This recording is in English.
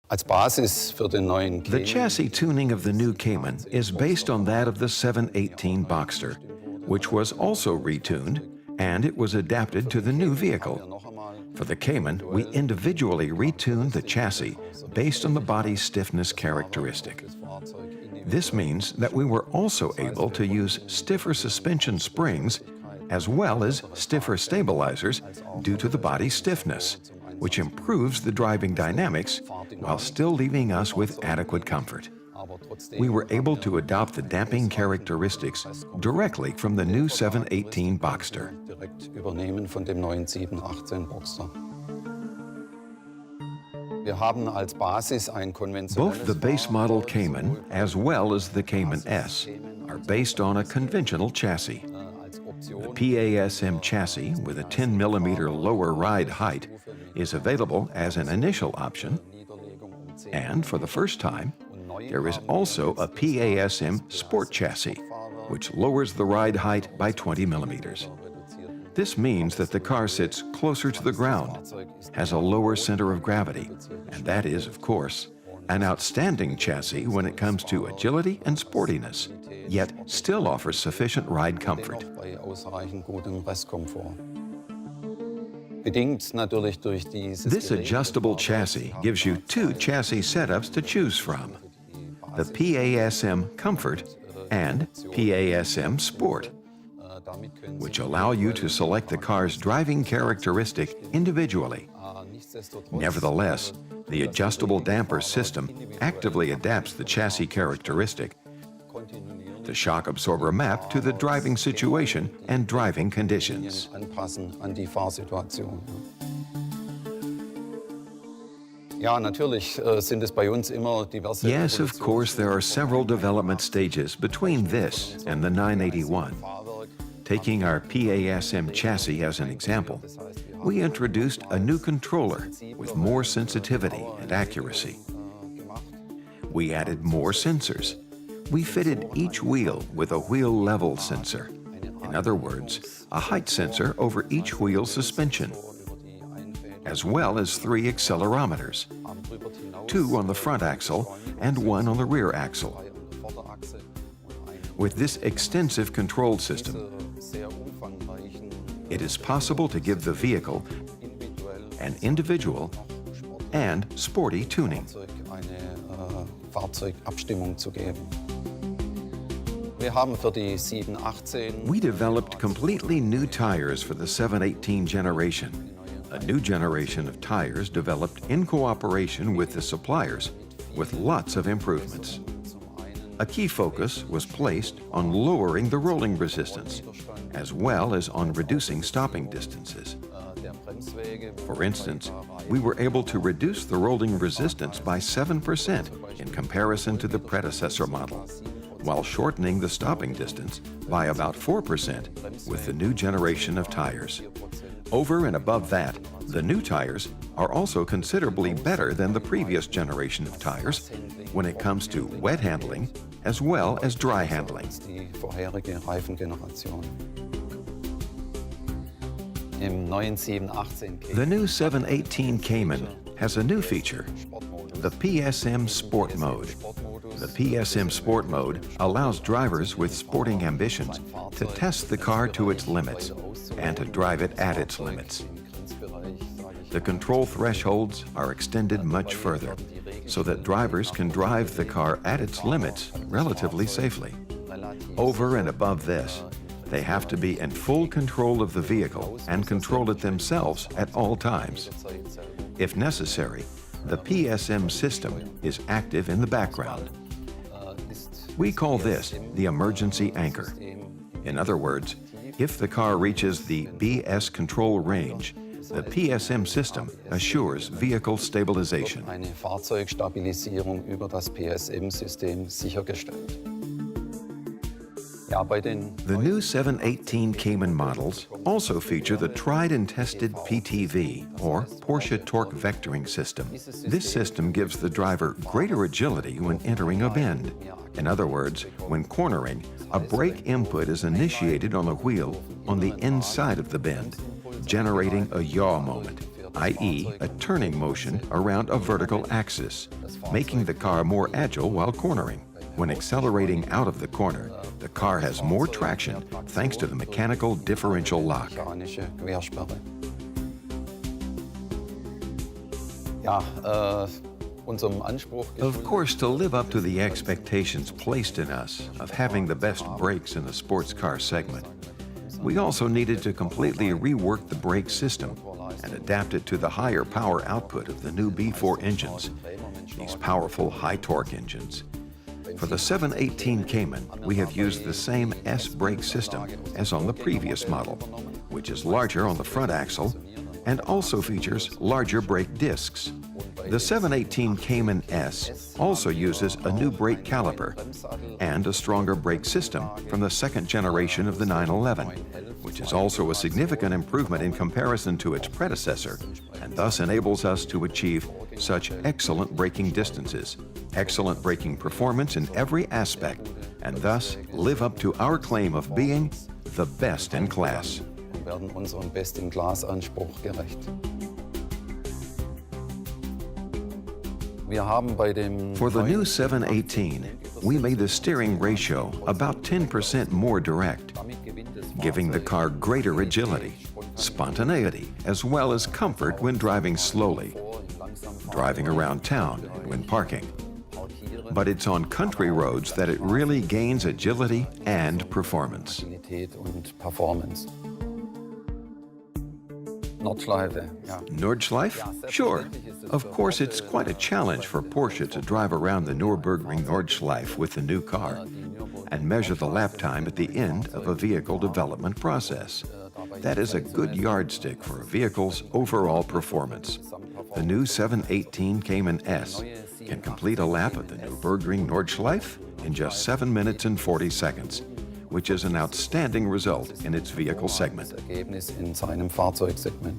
The chassis tuning of the new Cayman is based on that of the 718 Boxster, which was also retuned, and it was adapted to the new vehicle. For the Cayman, we individually retuned the chassis based on the body's stiffness characteristic. This means that we were also able to use stiffer suspension springs as well as stiffer stabilizers due to the body's stiffness, which improves the driving dynamics while still leaving us with adequate comfort. We were able to adopt the damping characteristics directly from the new 718 Boxster. Both the base model Cayman as well as the Cayman S are based on a conventional chassis. The PASM chassis with a 10mm lower ride height is available as an initial option, and for the first time, there is also a PASM Sport chassis, which lowers the ride height by 20mm. This means that the car sits closer to the ground, has a lower center of gravity, and that is, of course, an outstanding chassis when it comes to agility and sportiness, yet still offers sufficient ride comfort. This adjustable chassis gives you two chassis setups to choose from: the PASM Comfort and PASM Sport, which allow you to select the car's driving characteristic individually. Nevertheless, the adjustable damper system actively adapts the chassis characteristic, the shock absorber map to the driving situation and driving conditions. Yes, of course, there are several development stages between this and the 981. Taking our PASM chassis as an example, we introduced a new controller with more sensitivity and accuracy. We added more sensors. We fitted each wheel with a wheel level sensor. In other words, a height sensor over each wheel suspension, as well as 3 accelerometers, 2 on the front axle and 1 on the rear axle. With this extensive control system, it is possible to give the vehicle an individual and sporty tuning. We developed completely new tires for the 718 generation, a new generation of tires developed in cooperation with the suppliers with lots of improvements. A key focus was placed on lowering the rolling resistance, as well as on reducing stopping distances. For instance, we were able to reduce the rolling resistance by 7% in comparison to the predecessor model, while shortening the stopping distance by about 4% with the new generation of tires. Over and above that, the new tires are also considerably better than the previous generation of tires when it comes to wet handling as well as dry handling. The new 718 Cayman has a new feature, the PSM Sport Mode. The PSM Sport Mode allows drivers with sporting ambitions to test the car to its limits and to drive it at its limits. The control thresholds are extended much further so that drivers can drive the car at its limits relatively safely. Over and above this, they have to be in full control of the vehicle and control it themselves at all times. If necessary, the PSM system is active in the background. We call this the emergency anchor. In other words, if the car reaches the BS control range, the PSM system assures vehicle stabilization. The new 718 Cayman models also feature the tried and tested PTV, or Porsche Torque Vectoring System. This system gives the driver greater agility when entering a bend. In other words, when cornering, a brake input is initiated on the wheel on the inside of the bend, generating a yaw moment, i.e. a turning motion around a vertical axis, making the car more agile while cornering. When accelerating out of the corner, the car has more traction thanks to the mechanical differential lock. Of course, to live up to the expectations placed in us of having the best brakes in the sports car segment, we also needed to completely rework the brake system and adapt it to the higher power output of the new B4 engines, these powerful high-torque engines. For the 718 Cayman, we have used the same S brake system as on the previous model, which is larger on the front axle and also features larger brake discs. The 718 Cayman S also uses a new brake caliper and a stronger brake system from the second generation of the 911, which is also a significant improvement in comparison to its predecessor, and thus enables us to achieve such excellent braking distances, excellent braking performance in every aspect, and thus live up to our claim of being the best in class. Werden unserem Best-in-Class-Anspruch gerecht. For the new 718, we made the steering ratio about 10% more direct, giving the car greater agility, spontaneity, as well as comfort when driving slowly, driving around town, and when parking. But it's on country roads that it really gains agility and performance. Nordschleife? Sure. Of course, it's quite a challenge for Porsche to drive around the Nürburgring Nordschleife with the new car and measure the lap time at the end of a vehicle development process. That is a good yardstick for a vehicle's overall performance. The new 718 Cayman S can complete a lap of the Nürburgring Nordschleife in just 7 minutes and 40 seconds, which is an outstanding result in its vehicle segment. Ergebnis in seinem Fahrzeugsegment.